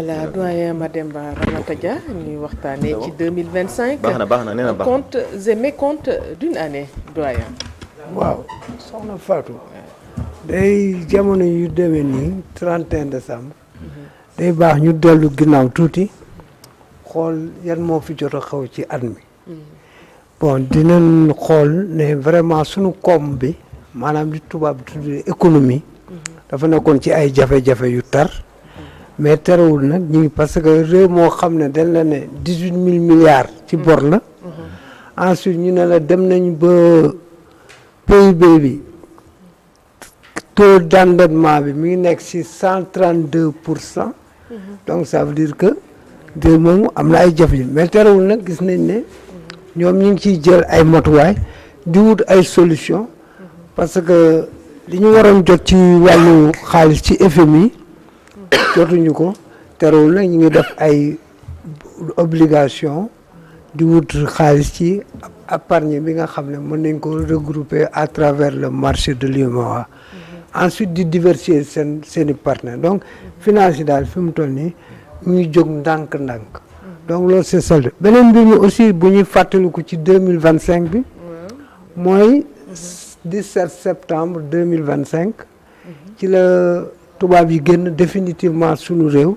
voilà doyen Mademba Ramata Dia ñuy waxtaanee ci 2025. baax na nee na baax comptes et mécomptes d'une année doyen. waaw soxna Fatou. day jamono yu demee nii 31 décembre. day baax ñu dellu ginnaaw tuuti xool yan moo fi jot a xaw ci at mi. bon dinañ xool ne vraiment sunu koom bi maanaam li tubaab bi tuddee économie. dafa nekkoon ci ay jafe-jafe yu tar. mais terewul nag ñu ngi parce que réew moo xam ne dañ la ne 18 000 milliards ci bor la. ensuite ñu ne la dem nañ ba PIB bi taux d'endettement bi mi ngi nekk ci 132%. donc ça veut dire que réew moomu am na ay jafe-jafe mais terewul nag gis nañ ne ñoom ñu ngi ciy jël ay matuwaay di wut ay solution parce que li ñu waroon jot ci wàllu xaalis ci FMI. jotuñu ko terewul nag ñu ngi def ay obligation di wut xaalis ci épargne bi nga xam ne mën nañ ko regrouper à travers le marché de l'UEMOA. ensuite di diversifier seeni partenaires donc finance yi daal fi mu toll nii mu ngi jóg ndànk-ndànk. donc loolu c'est ça beneen mbir mi aussi bu ñuy fàttaliku ci 2025 bi. mooy 17 septembre 2025. ci la tubaab yi génn définitivement sunu réew.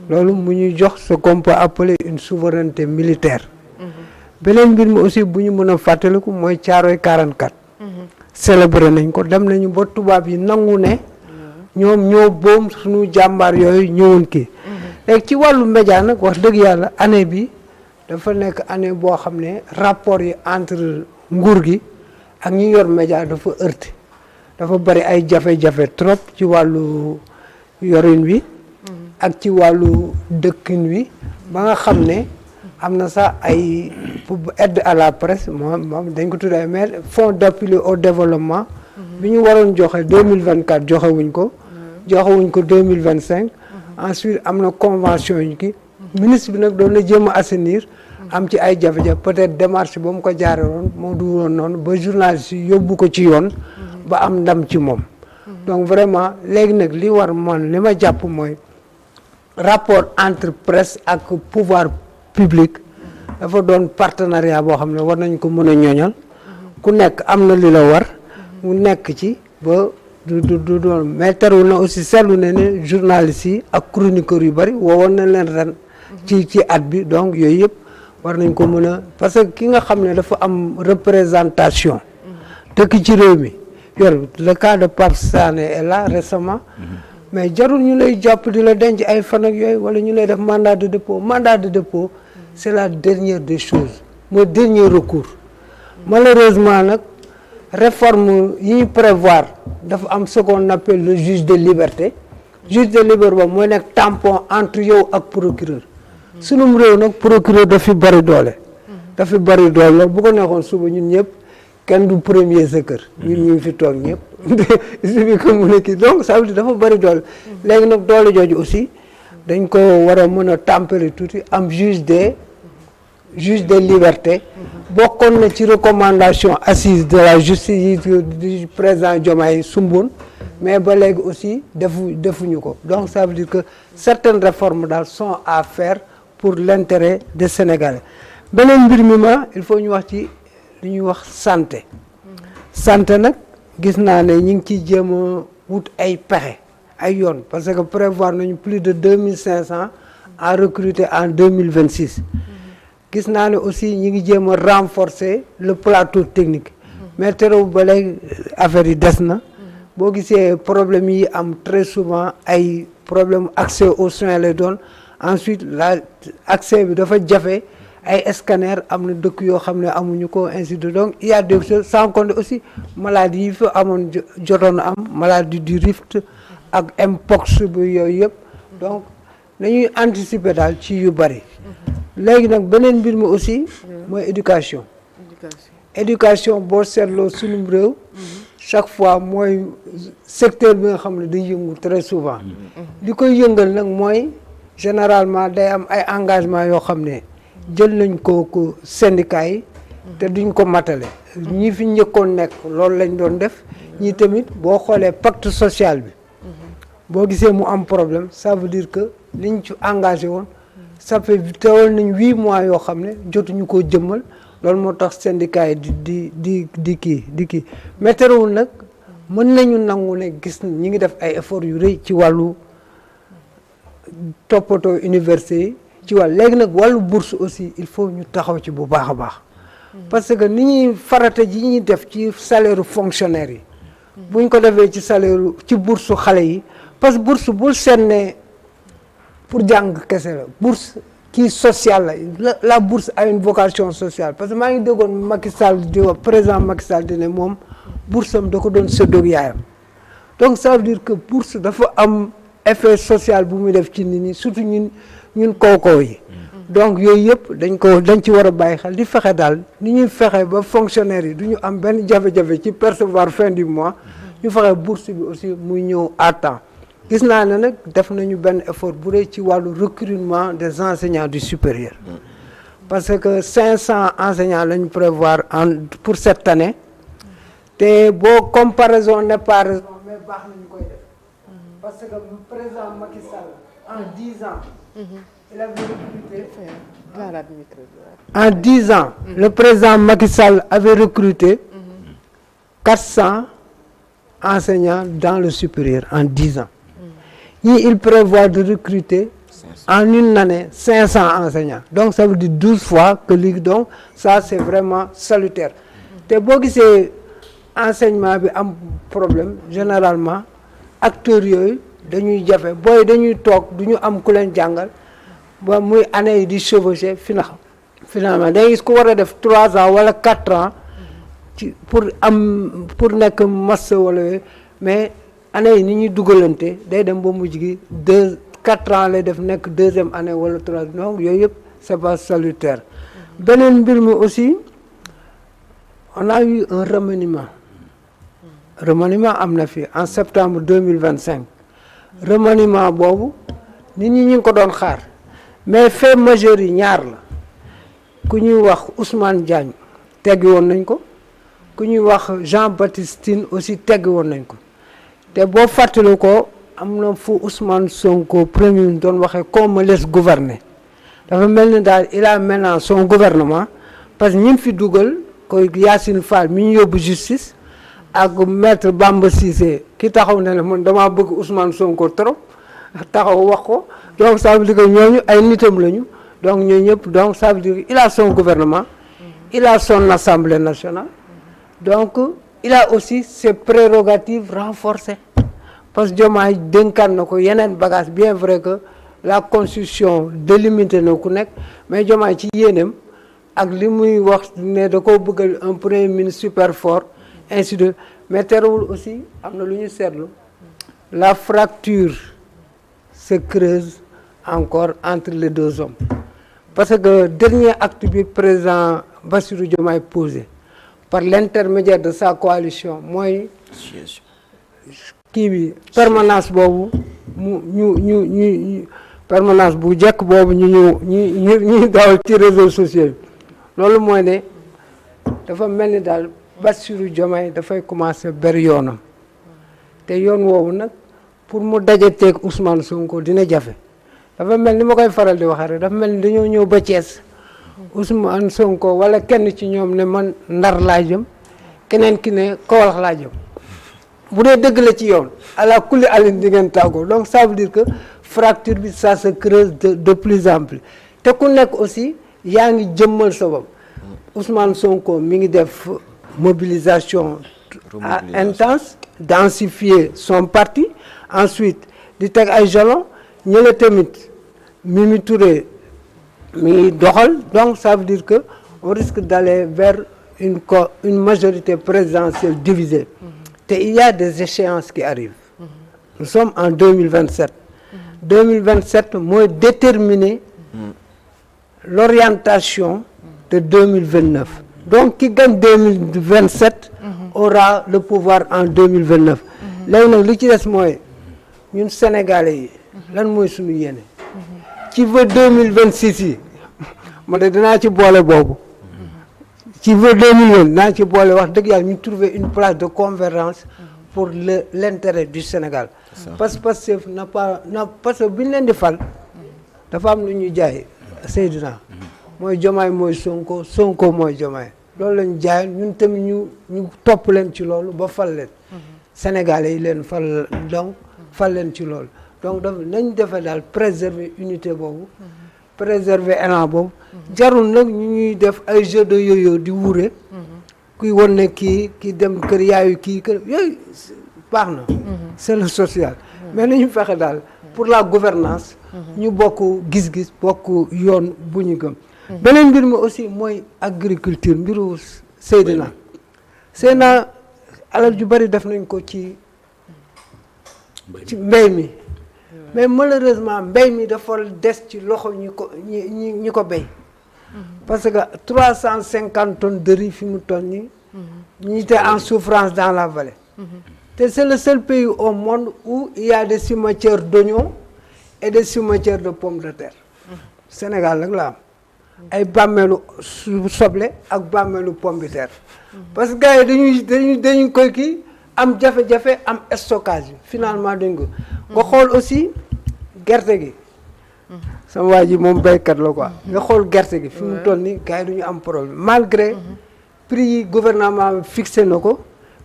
loolu mu ñuy jox ce qu'on peut appeler une souveraineté militaire. beneen mbir mi aussi bu ñu mën a fàttaliku mooy Caaroy 44. célébré nañ ko dem nañu ba tubaab yi nangu ne. ñoom ñoo boom sunu jàmbaar yooyu ñëwoon kii. léegi ci wàllu média nag wax dëgg yàlla année bi dafa nekk année boo xam ne rapport yi entre nguur gi ak ñi yor média dafa heurté. dafa bari ay jafe-jafe trop ci wàllu yorin wi. ak ci wàllu dëkkin wi ba nga xam ne am na sax ay aide à la presse moom dañ ko tuddee mais fonds d'appui au développement. bi ñu waroon joxe 2024 joxewuñ ko. joxewuñ ko 2025. ensuite am na convention yu ki ministre bi nag doon na jéem a assainir. am ci ay jafe-jafe peut-être démarche ba mu ko jaare woon moo du woon noonu ba journaliste yi yóbbu ko ci yoon. ba am ndam ci moom. donc vraiment léegi nag li war man li ma jàpp mooy rapport entre presse ak pouvoir public dafa doon partenariat boo xam ne war nañ ko mën a ñoñal. ku nekk am na li la war. mu nekk ci ba du doon mais terewul na aussi seetlu ne journalistes yi ak chroniqueurs yu bari woowoon nañ leen ren. ci at bi donc yooyu yëpp war nañ ko mën a parce que ki nga xam ne dafa am représentation. dëkk ci réew mi. le cas de Pape Sané est là récemment. mais jarul ñu lay jàpp di la denc ay fan ak yooyu wala ñu lay def mandat de dépôt c'est la dernière des choses mooy dernier recours. malheureusement nag réforme yi ñu prévoir dafa am ce qu'on appelle le juge de liberté. juge de liberté ba mooy nekk tampon entre yow ak procureur. sunum réew nag procureur dafi bari doole. dafi bari doole bu ko neexoon suba ñun ñëpp. kenn du premier sa kër. ñun ñu fi toog ñëpp. suñu ko mën a kii donc ça veut dire dafa bari doole. léegi nag doole jooju aussi dañ ko war a mën a tempérer tuuti am juge des libertés. bokkoon na ci recommandation assise de la justice yi du président Diomaye sumboon mais ba léegi aussi defuñu ko donc ça veut dire que certaines réformes daal sont à faire pour l'intérêt des Sénégalais. beneen mbir mi il faut ñu wax ci. li ñuy wax santé nag gis naa ne ñu ngi ciy jéem a wut ay pexe ay yoon parce que prévoir nañu plus de 2500 à recruter en 2026. gis naa ne aussi ñu ngi jéem a renforcer le plateau technique. mais terewul ba léegi affaire yi des na. boo gisee problème yi am très souvent ay problème accès aux soins lay doon ensuite accès bi dafa jafe. ay scanner am na dëkk yoo xam ne amuñu ko ainsi de donc il y a des choses sans compter aussi maladie yi fi amoon jotoon am maladie du Rift ak mpox bi yooyu yëpp donc nañuy anticiper daal ci yu bari. léegi nag beneen mbir mi aussi mooy éducation boo seetloo sunum réew chaque fois mooy secteur bi nga xam ne day yëngu très souvent li koy yëngal nag mooy généralement day am ay engagement yoo xam ne jël nañ ko syndicat yi te duñ ko matale ñi fi njëkkoon nekk loolu lañ doon def ñi tamit boo xoolee pacte social bi boo gisee mu am problème ça veut dire que liñ ci engagé woon ça fait teewal nañ 8 mois yoo xam ne jotuñu koo jëmmal loolu moo tax syndicat yi di kii mais terewul nag mën nañu nangu ne gis ñi ngi def ay efforts yu rëy ci wàllu toppatoo université yi ci wàll léegi nag wàllu bourse aussi il faut ñu taxaw ci bu baax a baax parce que ni ñuy farata ji ñuy def ci salaire fonctionnaire yi buñ ko defee ci salaire ci bourse xale yi parce que bourse bul seet ne pour jàng kese la bourse kii sociale la bourse a une vocation sociale parce que maa ngi déggoon Macky Sall di wax président Macky Sall di ne moom bourse am da ko doon séddoog yaayam donc ça veut dire que bourse dafa am effet social bu muy def ci nit ñi surtout ñun kaw yi donc yooyu yëpp dañ ci war a bàyyi xel di fexe daal ni ñuy fexe ba fonctionnaire yi du ñu am benn jafe-jafe ci percevoir fin du mois ñu fexe bourse bi aussi muy ñëw à temps gis naa ne nag def nañu benn effort bu rëy ci wàllu recrutement des enseignants du supérieur parce que 500 enseignants lañu prévoir pour cette année te boo comparaison n'est pas raison mais baax nañu koy def parce que le président Macky Sall en 10 ans il avait recruté en 10 ans le président Macky Sall avait recruté 400 enseignants dans le supérieur en 10 ans il prévoit de recruter en une année 500 enseignants donc ça veut dire 12 fois que léegi donc ça c'est vraiment salutaire te boo gisee enseignement bi am problème généralement acteurs yooyu dañuy jafe booy dañuy toog du ñu am ku leen jàngal ba muy année yi di chevaucher finalement day gis ku war a def 3 ans wala 4 ans ci pour nekk master wala yooyu mais année yi ni ñuy dugalante day dem ba mujj gi 4 ans lay def nekk 2e année wala 3 donc yooyu yëpp c'est pas salutaire beneen mbir mi aussi on a eu un remaniement am na fi en septembre 2025 remaniement boobu nit ñi ñu ngi ko doon xaar mais fait majeur yi ñaar la ku ñuy wax Ousmane Diagne teggi woon nañ ko ku ñuy wax Jean-Baptiste Tine aussi teggi woon nañ ko te boo fàttali ko am na fu Ousmane Sonko premier doon waxee qu'on me laisse gouverner dafa mel ni daal il a maintenant son gouvernement parce que ñi fi dugal koy Yacine Fall mi ñu yóbbu justice ak maître Bamba Cissé ki taxaw ne la man damaa bëgg Ousmane Sonko trop taxaw wax ko donc ça veut dire que ñooñu ay nitam lañu donc ñooñu ñëpp donc ça veut dire il a son gouvernement il a son assemblée nationale donc il a aussi ses prérogatives renforcées parce que Diomaye dénkaan na ko yeneen bagage bien vrai que la constitution délimité na ku nekk mais Diomaye ci yéeneem ak li muy wax ne da koo bëggal un premier ministre super fort ainsi de mais terewul aussi am na lu ñu seetlu la fracture se creuse encore entre les deux hommes parce que dernier acte bi président Bassirou Diomaye posé par l'intermédiaire de sa coalition mooy kii bi permanence boobu ñu permanence bu jekk boobu ñu dawal ci réseaux sociaux yi loolu mooy ne dafa mel ni daal Bassirou Diomaye dafay commencer ber yoonam te yoon woowu nag pour mu dajateeg Ousmane Sonko dina jafe dafa mel ni ma koy faral di waxee rek dafa mel ni dañoo ñëw ba Thiès Ousmane Sonko wala kenn ci ñoom ne man Ndar laa jëm keneen ki ne Kaolack laa jëm bu dee dëgg la ci yoon ala kulli alin di ngeen tàggoo donc ça veut dire que fracture bi ça se creuse de plus en plus te ku nekk aussi yaa ngi jëmmal sa bopp Ousmane Sonko mi ngi def mobilisation intense densifier son parti ensuite di teg ay jalons ñële tamit Mimi Touré mi ngi doxal donc ça veut dire que on risque d'aller vers une majorité présidentielle divisée te il y a des échéances qui arrivent nous sommes en 2027 2027 mooy déterminer l'orientation de 2029 donc qui gagne 2027 aura le pouvoir en 2029 léegi nag li ci des mooy ñun Sénégalais yi lan mooy suñu yéene ci vœu 2026 yi ma de dinaa ci boole boobu ci vœu 2020 dinaa ci boole wax dëgg yàlla ñu trouver une place de convergence pour l'intérêt du Sénégal. Parce que Pastef parce que bi ñu leen di fal dafa am lu ñu jaay Seydina mooy Diomaye mooy Sonko mooy Diomaye loolu lañu jaay ñun tamit ñu topp leen ci loolu ba fal leen Sénégalais yi leen fal donc fal leen ci loolu donc nañ defe daal préserver unité boobu préserver élan boobu jarul nag ñu ñuy def ay jeu de yo-yo di wuure kuy won ne kii dem kër yaayu kii kër yooyu baax na c'est le social mais nañu fexe daal pour la gouvernance ñu bokk gis-gis bokk yoon bu ñu gëm beneen mbir mi aussi mooy agriculture mbiru Seydina alal ju bari def nañ ko ci mbéy mi mais malheureusement mbéy mi dafa des ci loxo ñi ko béy parce que 350 tonnes de riz fi mu toll nii ñi te en souffrance dans la vallée te c'est le seul pays au monde où il y a des cimetières d'oignons et des cimetières de pommes de terre Sénégal nag la am ay bàmmeelu soble ak bàmmeelu pomme de terre parce que gars yi dañuy koy kii am jafe-jafe am stockage bi finalement dañ ko nga xool aussi gerte gi sama waa ji moom béykat la quoi nga xool gerte gi fi mu toll nii gars yi duñu am problème malgré prix yi gouvernement fixé na ko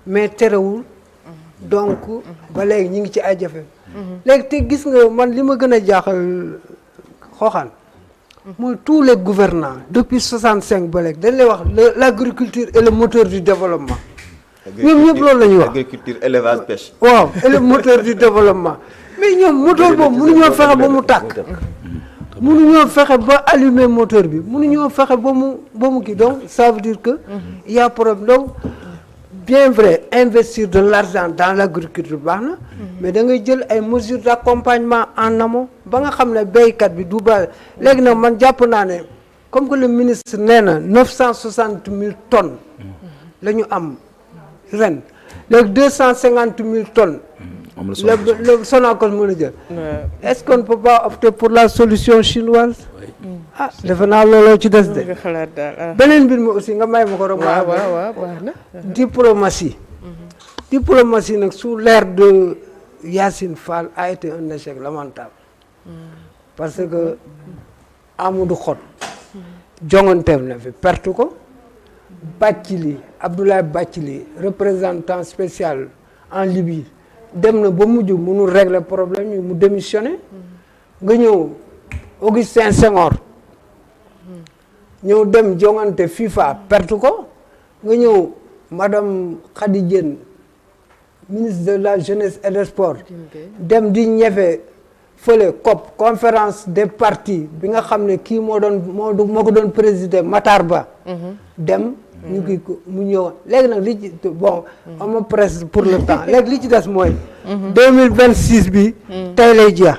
mais terewul donc ba léegi ñu ngi ci ay jafe léegi te gis nga man li ma gën a jaaxal xooxaan mooy tous les gouvernants depuis 65 ba léegi dañ lay wax l'agriculture est le moteur du développement ñoom ñëpp loolu la ñuy wax agriculture élevage pêche waaw et le moteur du développement mais ñoom moteur boobu mënuñoo fexe ba mu tàkk mënuñoo fexe ba allumer moteur bi mënuñoo fexe ba mu kii donc ça veut dire que il y a problème donc bien vrai investir de l'argent dans l'agriculture baax na mais da ngay jël ay mesures d'accompagnement en amont ba nga xam ne béykat bi du ba léegi nag man jàpp naa ne comme que le ministre nee na 960 000 tonnes la ñu am ren léegi 250 000 tonnes le Sonacos mën a jël est-ce qu'on ne peut pas opter pour la solution chinoise ah defe naa looloo ci des de beneen mbir mi aussi nga may ma ko rek waaw baax na diplomatie nag sous l'ère de Yassine Fall a été un échec lamentable parce que Amadou Hott jonganteem na fi perte ko Bathily Abdoulaye Bathily représentant spécial en Libye dem na ba mujj mënul régler problème yi mu démissionné nga ñëw Augustin Senghor ñëw dem jongante FIFA perte ko nga ñëw madame Khady Diène ministre de la jeunesse et des sports dem di ñefe fële COP conférence des partis bi nga xam ne kii moo ko doon présider Matar Ba dem ñu kii ko mu ñëw léegi nag li ci bon ama presse pour le temps léegi li ci des mooy 2026 bi tey lay jeex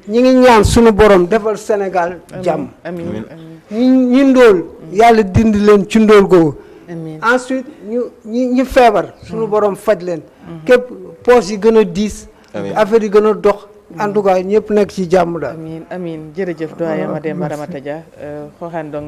ñi ngi ñaan suñu borom defal Sénégal jàmm ñi ndóol yàlla dindi leen ci ndóol googu ensuite ñu feebar suñu borom faj leen képp poos yi gën a diis affaire yi gën a dox en tout cas ñëpp nekk ci jàmm daal amiin jërëjëf doyen Mademba Ramata Dia xooxaan donc